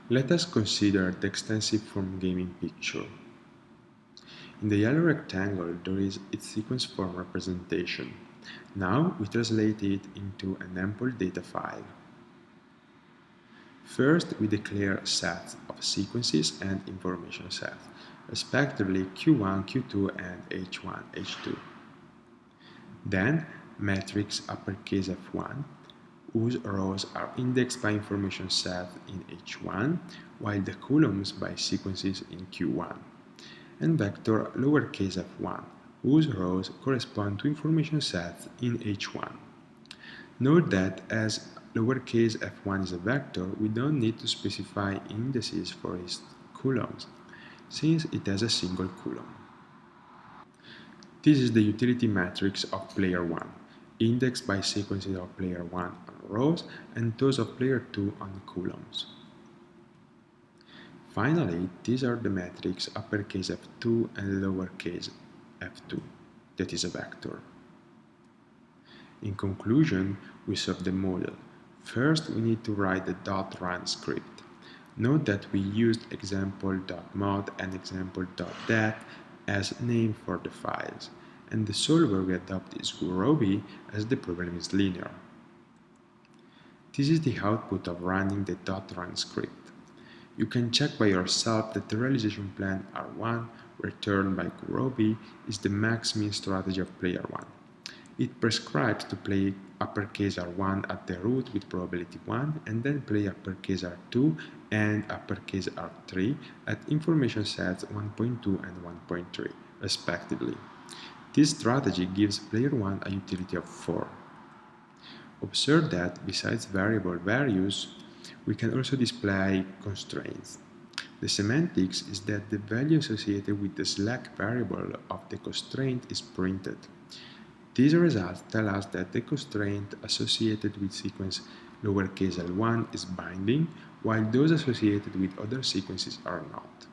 Let us consider the extensive form gaming picture. In the yellow rectangle there is its sequence form representation. Now we translate it into an ample data file. First we declare sets of sequences and information sets, respectively Q1, Q2 and H1, H2. Then matrix uppercase F1, whose rows are indexed by information set in H1, while the columns by sequences in Q1, and vector lowercase f1, whose rows correspond to information sets in H1. Note that as lowercase f1 is a vector, we don't need to specify indices for its columns, since it has a single column. This is the utility matrix of player 1, indexed by sequences of player 1 on rows and those of player 2 on columns. Finally, these are the matrix uppercase F2 and lowercase f2, that is a vector. In conclusion, we solve the model. First, we need to write the .run script. Note that we used example.mod and example.dat as name for the files, and the solver we adopt is gurobi as the problem is linear. This is the output of running the .run script. You can check by yourself that the realization plan R1 returned by gurobi is the maxmin strategy of player 1. It prescribes to play uppercase R1 at the root with probability 1 and then play uppercase R2 and uppercase R3 at information sets 1.2 and 1.3 respectively. This strategy gives player 1 a utility of 4. Observe that besides variable values, we can also display constraints. The semantics is that the value associated with the slack variable of the constraint is printed. These results tell us that the constraint associated with sequence lowercase l1 is binding, while those associated with other sequences are not.